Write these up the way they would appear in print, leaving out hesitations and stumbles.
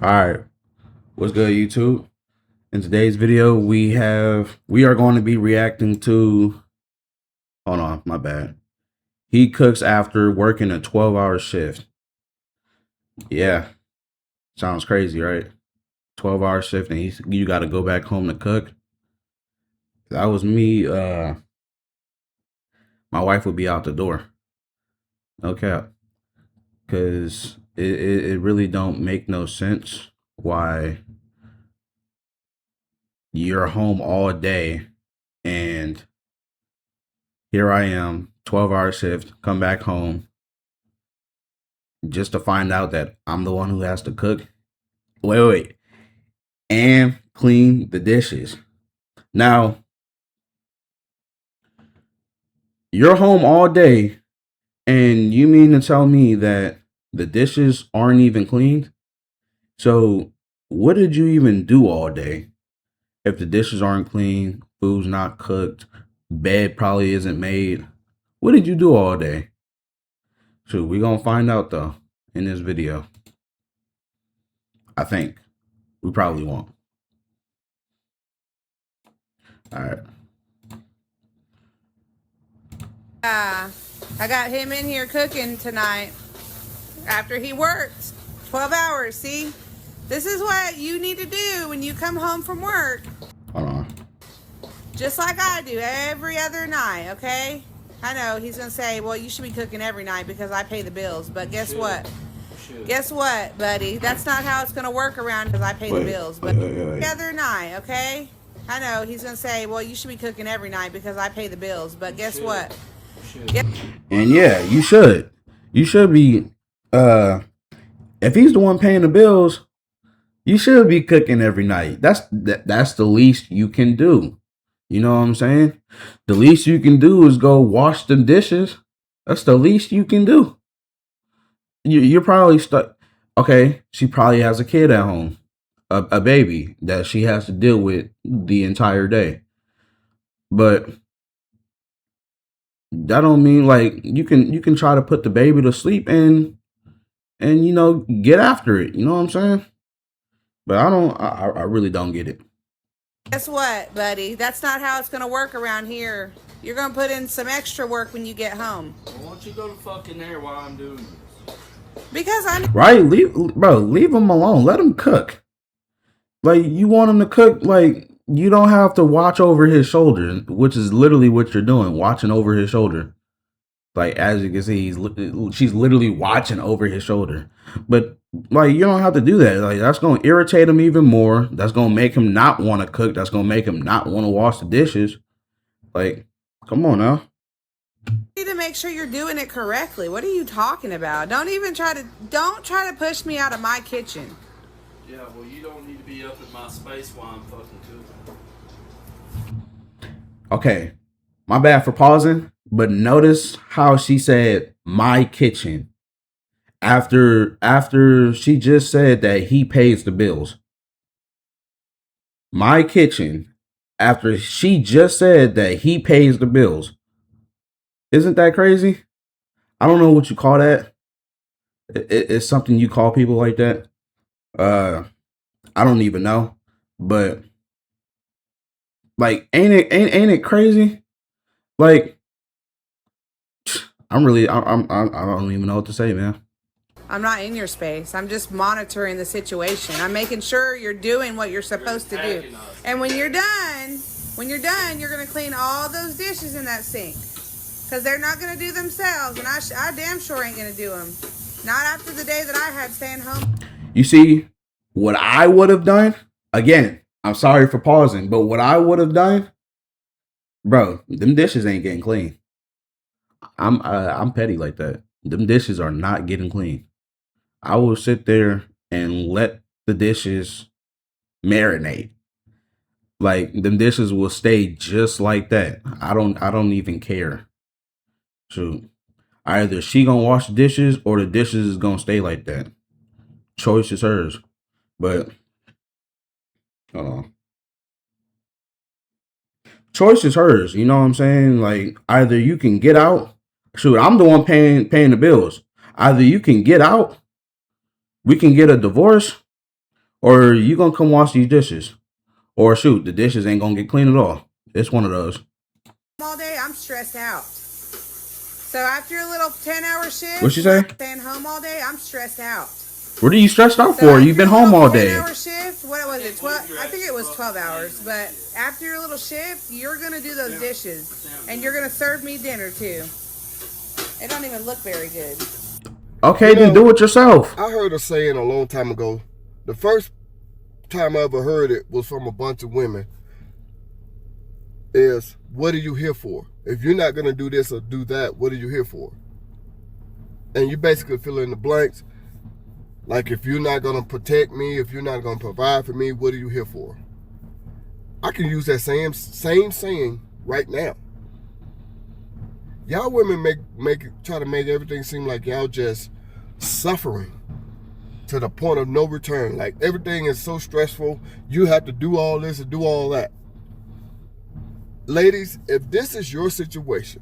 All right, what's good, YouTube? In today's video, we are going to be reacting to. Hold on, my bad. He cooks after working a 12-hour shift. Yeah, sounds crazy, right? 12-hour shift, and you got to go back home to cook. That was me. My wife would be out the door. No cap, because it really don't make no sense why you're home all day and here I am, 12-hour shift, come back home just to find out that I'm the one who has to cook. Wait. And clean the dishes. Now, you're home all day and you mean to tell me that the dishes aren't even cleaned? So, what did you even do all day? If the dishes aren't clean, food's not cooked, bed probably isn't made. What did you do all day? So, we're going to find out though in this video. I think. We probably won't. All right. I got him in here cooking tonight after he worked 12 hours. See, this is what you need to do when you come home from work. Hold on. Just like I do every other night, okay? I know he's going to say, well, you should be cooking every night because I pay the bills. But guess what? Guess what, buddy? That's not how it's going to work around because I pay the bills. But every other night, okay? I know he's going to say, well, you should be cooking every night because I pay the bills. But guess what? And yeah, you should. You should be if he's the one paying the bills, you should be cooking every night. That's the least you can do. You know what I'm saying? The least you can do is go wash the dishes. That's the least you can do. You're probably stuck. Okay, she probably has a kid at home, a baby that she has to deal with the entire day. But that don't mean like you can try to put the baby to sleep and get after it. You know what I'm saying? But I really don't get it. Guess what, buddy? That's not how it's gonna work around here. You're gonna put in some extra work when you get home. Well, why don't you go to fucking there while I'm doing this? Because I'm right. Leave him alone. Let him cook. Like, you want him to cook, like, you don't have to watch over his shoulder, which is literally what you're doing, watching over his shoulder. Like, as you can see, she's literally watching over his shoulder. But, like, you don't have to do that. Like, that's going to irritate him even more. That's going to make him not want to cook. That's going to make him not want to wash the dishes. Like, come on now. You need to make sure you're doing it correctly. What are you talking about? Don't try to push me out of my kitchen. Yeah, well, you don't need to be up in my space while I'm fucking cooking. Okay, my bad for pausing, but notice how she said my kitchen after she just said that he pays the bills. My kitchen after she just said that he pays the bills. Isn't that crazy? I don't know what you call that. It's something you call people like that. I don't even know, but like, ain't it crazy? Like, I don't even know what to say, man. I'm not in your space. I'm just monitoring the situation. I'm making sure you're doing what you're supposed to do. And when you're done, you're gonna clean all those dishes in that sink, because they're not gonna do themselves, and I damn sure ain't gonna do them. Not after the day that I had staying home. You see, what I would have done, again, I'm sorry for pausing, but what I would have done, bro, them dishes ain't getting clean. I'm petty like that. Them dishes are not getting clean. I will sit there and let the dishes marinate. Like, them dishes will stay just like that. I don't even care. Shoot. Either she gonna wash the dishes or the dishes is gonna stay like that. Choice is hers. But hold on. Choice is hers. You know what I'm saying? Like, either you can get out. Shoot, I'm the one paying the bills. Either you can get out, we can get a divorce, or you gonna come wash these dishes, or shoot, the dishes ain't gonna get clean at all. It's one of those. All day, I'm stressed out. So after a little 10-hour shift, What you say? staying home all day, I'm stressed out. What are you stressed out So for? You've been home all day. 10-hour shift. What was it? 12? I think it was 12 hours. But after your little shift, you're gonna do those dishes, and you're gonna serve me dinner too. It don't even look very good. Okay, then do it yourself. I heard a saying a long time ago. The first time I ever heard it was from a bunch of women. Is, what are you here for? If you're not going to do this or do that, what are you here for? And you basically fill in the blanks. Like, if you're not going to protect me, if you're not going to provide for me, what are you here for? I can use that same saying right now. Y'all women try to make everything seem like y'all just suffering to the point of no return. Like, everything is so stressful. You have to do all this and do all that. Ladies, if this is your situation,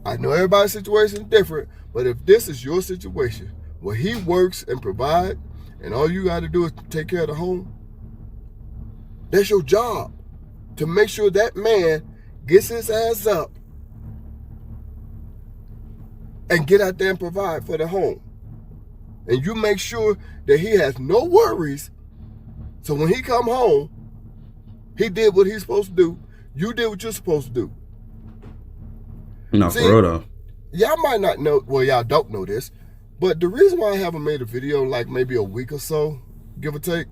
I know everybody's situation is different, but if this is your situation where he works and provides, and all you got to do is take care of the home, that's your job, to make sure that man gets his ass up and get out there and provide for the home. And you make sure that he has no worries, so when he come home, he did what he's supposed to do. You did what you're supposed to do. No, See, for real though. Y'all might not know, well, y'all don't know this, but the reason why I haven't made a video in like maybe a week or so, give or take,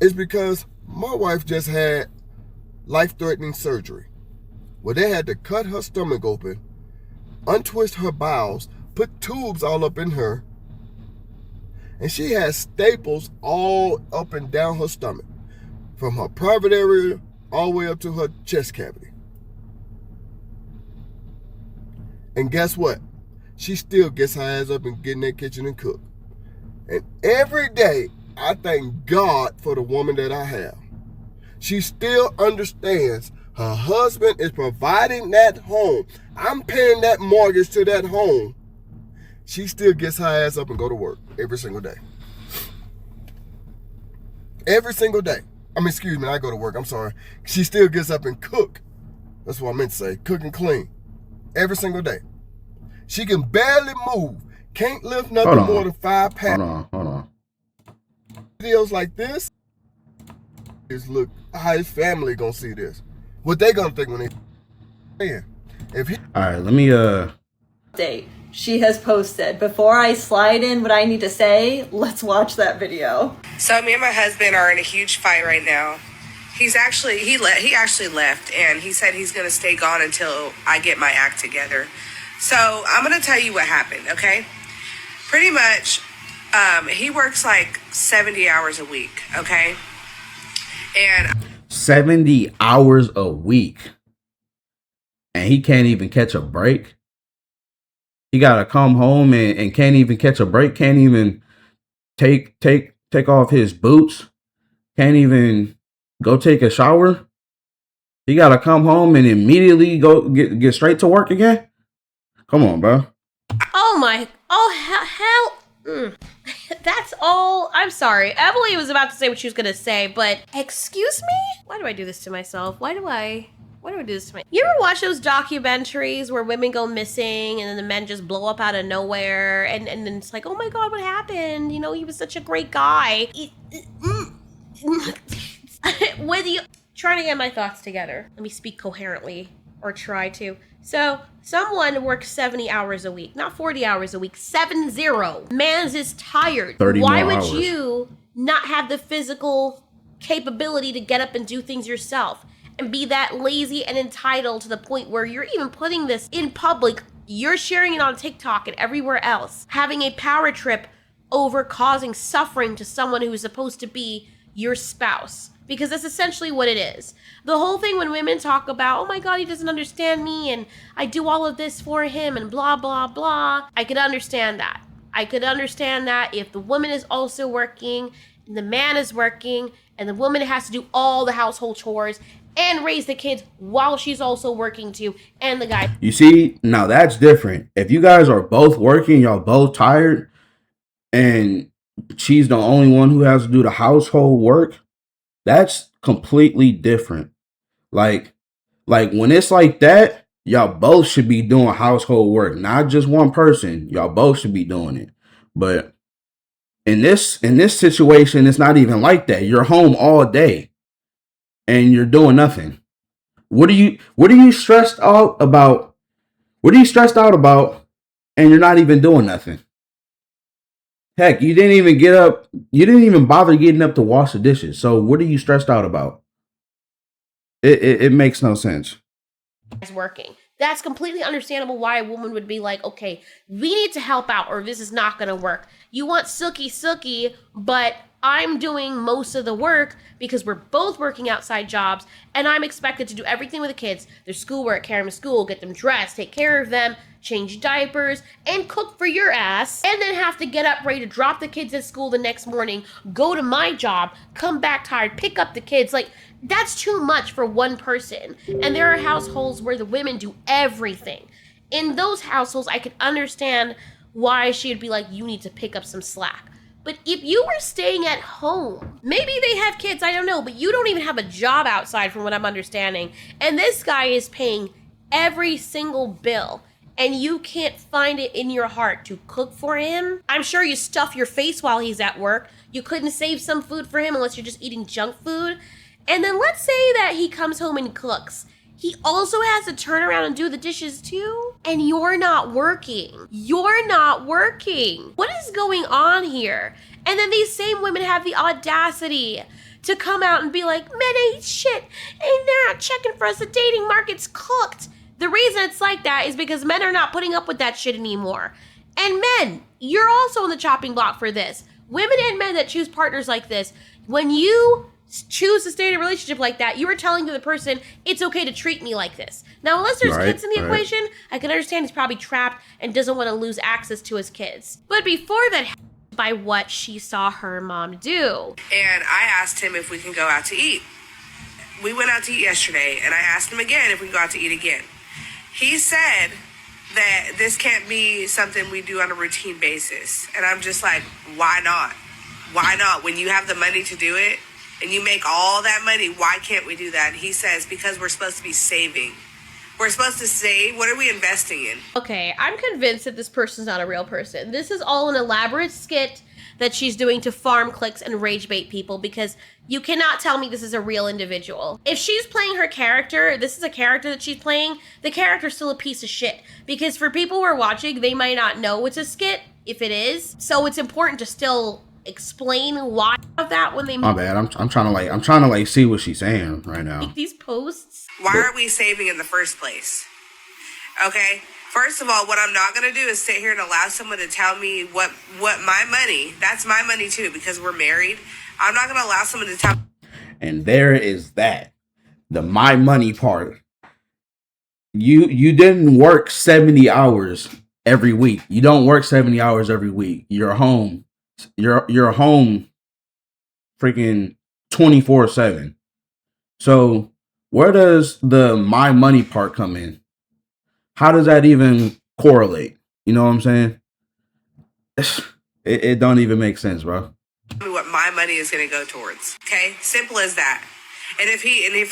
is because my wife just had life-threatening surgery where they had to cut her stomach open, untwist her bowels, put tubes all up in her, and she has staples all up and down her stomach, from her private area all the way up to her chest cavity. And guess what? She still gets her ass up and get in that kitchen and cook. And every day, I thank God for the woman that I have. She still understands her husband is providing that home. I'm paying that mortgage to that home. She still gets her ass up and go to work every single day. Every single day. I mean, excuse me, I go to work, I'm sorry. She still gets up and cook. That's what I meant to say, cook and clean. Every single day. She can barely move. Can't lift nothing more than 5 pounds. Hold on. Videos like this is look how his family gonna see this. What they gonna think when they if he Alright, let me Date she has posted. Before I slide in what I need to say, let's watch that video. So me and my husband are in a huge fight right now. He actually left, and he said he's gonna stay gone until I get my act together. So I'm gonna tell you what happened, okay? Pretty much, he works like 70 hours a week, okay? And 70 hours a week. And he can't even catch a break. He gotta come home and can't even catch a break, can't even take off his boots, can't even go take a shower. He gotta come home and immediately go get straight to work again. Come on, bro. Hell. That's all. I'm sorry. Emily was about to say what she was gonna say, but excuse me? Why do I do this to myself? Why do I do this to myself? You ever watch those documentaries where women go missing and then the men just blow up out of nowhere and then it's like, oh my God, what happened? You know, he was such a great guy. With you trying to get my thoughts together. Let me speak coherently, or try to. So, someone works 70 hours a week, not 40 hours a week, 70. Man's is tired. 30 Why more would hours. you not have the physical capability to get up and do things yourself and be that lazy and entitled to the point where you're even putting this in public? You're sharing it on TikTok and everywhere else, having a power trip over causing suffering to someone who is supposed to be your spouse. Because that's essentially what it is. The whole thing when women talk about, oh my God, he doesn't understand me and I do all of this for him and blah, blah, blah. I could understand that. I could understand that if the woman is also working and the man is working and the woman has to do all the household chores and raise the kids while she's also working too, and the guy. You see, now that's different. If you guys are both working, y'all both tired, and she's the only one who has to do the household work, that's completely different. Like, when it's like that, y'all both should be doing household work, not just one person. Y'all both should be doing it. But in this situation, it's not even like that. You're home all day and you're doing nothing. What are you stressed out about? What are you stressed out about? And you're not even doing nothing. Heck, you didn't even get up. You didn't even bother getting up to wash the dishes. So what are you stressed out about? It makes no sense. Is working. That's completely understandable why a woman would be like, okay, we need to help out or this is not going to work. You want Sookie, but I'm doing most of the work because we're both working outside jobs and I'm expected to do everything with the kids, their schoolwork, carry them to school, get them dressed, take care of them, change diapers, and cook for your ass, and then have to get up ready to drop the kids at school the next morning, go to my job, come back tired, pick up the kids. Like, that's too much for one person. And there are households where the women do everything. In those households, I could understand why she would be like, you need to pick up some slack. But if you were staying at home, maybe they have kids, I don't know, but you don't even have a job outside from what I'm understanding. And this guy is paying every single bill and you can't find it in your heart to cook for him. I'm sure you stuff your face while he's at work. You couldn't save some food for him unless you're just eating junk food. And then let's say that he comes home and cooks. He also has to turn around and do the dishes too. And you're not working. You're not working. What is going on here? And then these same women have the audacity to come out and be like, men ain't shit. And they're not checking for us. The dating market's cooked. The reason it's like that is because men are not putting up with that shit anymore. And men, you're also on the chopping block for this. Women and men that choose partners like this, when you choose to stay in a relationship like that, you are telling the person, it's okay to treat me like this. Now, unless there's kids in the equation, I can understand he's probably trapped and doesn't want to lose access to his kids. But before that, by what she saw her mom do. And I asked him if we can go out to eat. We went out to eat yesterday, and I asked him again if we can go out to eat again. He said that this can't be something we do on a routine basis. And I'm just like, why not? Why not? When you have the money to do it and you make all that money, why can't we do that? And he says, because we're supposed to be saving. We're supposed to save. What are we investing in? Okay, I'm convinced that this person's not a real person. This is all an elaborate skit that she's doing to farm clicks and rage bait people, because you cannot tell me this is a real individual. If she's playing her character, this is a character that she's playing, the character's still a piece of shit. Because for people who are watching, they might not know it's a skit, if it is. So it's important to still explain why of that when they my bad. I'm trying to like see what she's saying right now. make these posts. Why aren't we saving in the first place? Okay? First of all, what I'm not going to do is sit here and allow someone to tell me what my money, that's my money too, because we're married. I'm not going to allow someone to tell. And there is that. The my money part. You didn't work 70 hours every week. You don't work 70 hours every week. You're home. You're home freaking 24/7. So where does the my money part come in? How does that even correlate? You know what I'm saying? It don't even make sense, bro. Tell me what my money is going to go towards. Okay? Simple as that. And if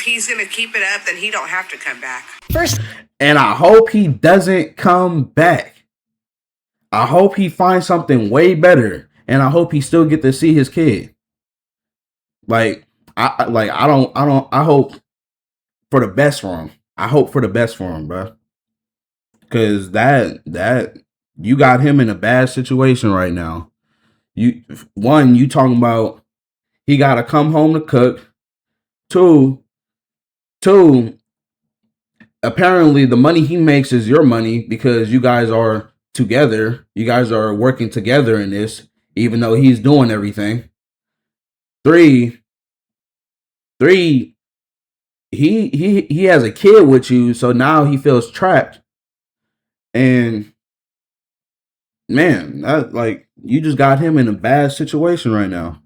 he's going to keep it up, then he don't have to come back. And I hope he doesn't come back. I hope he finds something way better. And I hope he still get to see his kid. I hope for the best for him. I hope for the best for him, bro. Cause that you got him in a bad situation right now. You talking about he gotta come home to cook. Two, apparently the money he makes is your money because you guys are together. You guys are working together in this, even though he's doing everything. Three, he has a kid with you, so now he feels trapped. And man, you just got him in a bad situation right now.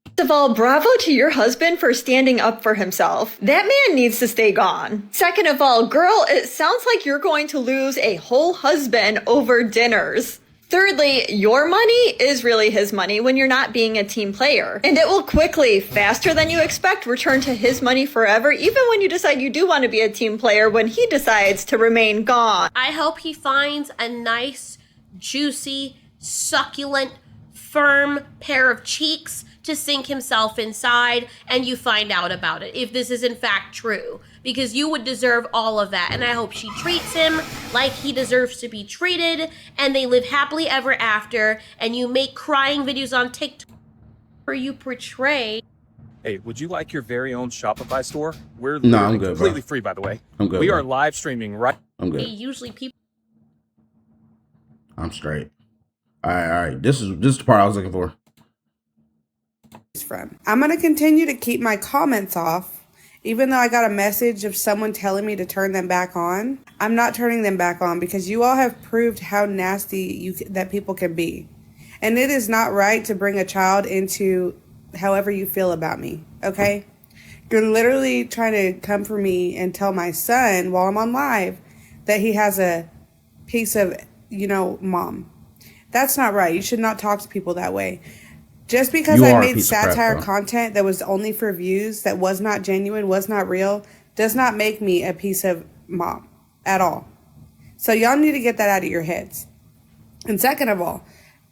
First of all, bravo to your husband for standing up for himself. That man needs to stay gone. Second of all, girl, it sounds like you're going to lose a whole husband over dinners. Thirdly, your money is really his money when you're not being a team player. And it will quickly, faster than you expect, return to his money forever, even when you decide you do want to be a team player when he decides to remain gone. I hope he finds a nice, juicy, succulent, firm pair of cheeks to sink himself inside, and you find out about it, if this is in fact true. Because you would deserve all of that, and I hope she treats him like he deserves to be treated, and they live happily ever after, and you make crying videos on TikTok where you portray... Hey, would you like your very own Shopify store? We're No, I'm literally good, completely bro. free, by the way. I'm good, We bro. are live streaming right. I'm good. Usually people... I'm straight. All right. This is the part I was looking for. From. I'm going to continue to keep my comments off, even though I got a message of someone telling me to turn them back on. I'm not turning them back on because you all have proved how nasty that people can be. And it is not right to bring a child into however you feel about me, okay? You're literally trying to come for me and tell my son while I'm on live that he has a piece of, mom. That's not right. You should not talk to people that way. Just because You I are a made piece of crap, satire bro. content that was only for views, that was not genuine, was not real, does not make me a piece of mom at all. So y'all need to get that out of your heads. And second of all,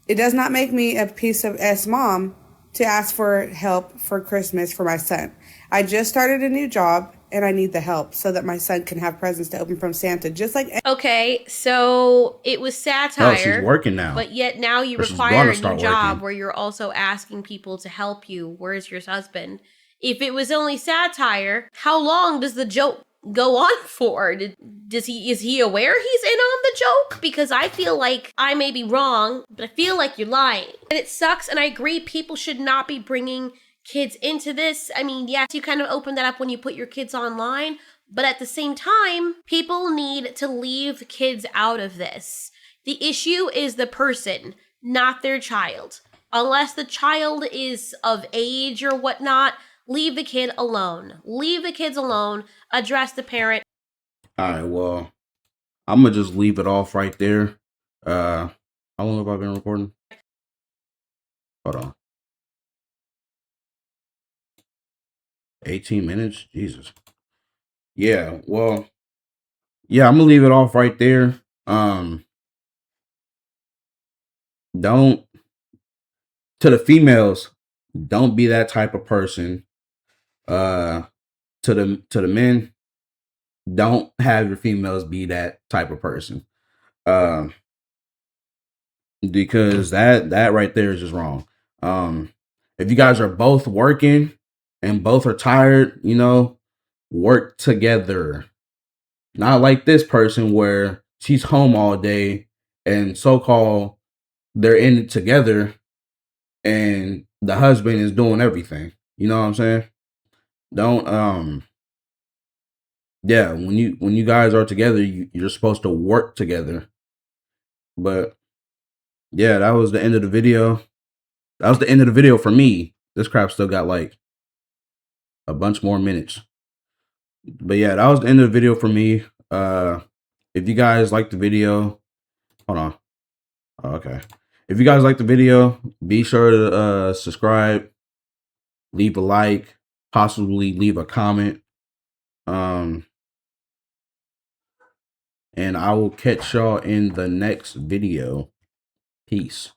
it does not make me a piece of mom to ask for help for Christmas for my son. I just started a new job and I need the help so that my son can have presents to open from Santa, just like... Okay, so it was satire. Oh, she's working now. But yet now you Or she's require gonna a new start job working. where you're also asking people to help you. Where's your husband? If it was only satire, how long does the joke go on for? Is he aware he's in on the joke? Because I feel like I may be wrong, but I feel like you're lying. And it sucks, and I agree people should not be bringing kids into this. I mean, yes, you kind of open that up when you put your kids online, but at the same time, people need to leave kids out of this. The issue is the person, not their child. Unless the child is of age or whatnot, leave the kid alone. Leave the kids alone. Address the parent. All right, well, I'm gonna just leave it off right there. How long have I been recording? Hold on. 18 minutes? Jesus. Yeah, well, yeah, I'm gonna leave it off right there. Don't, to the females, don't be that type of person. To the men, don't have your females be that type of person. Because that right there is just wrong. If you guys are both working and both are tired, work together. Not like this person where she's home all day and so-called they're in it together and the husband is doing everything. You know what I'm saying? Don't yeah, when you guys are together, you're supposed to work together. But yeah, that was the end of the video. That was the end of the video for me. This crap still got like a bunch more minutes. But yeah, that was the end of the video for me. If you guys like the video, hold on. Okay. If you guys like the video, be sure to subscribe, leave a like, possibly leave a comment. And I will catch y'all in the next video. Peace.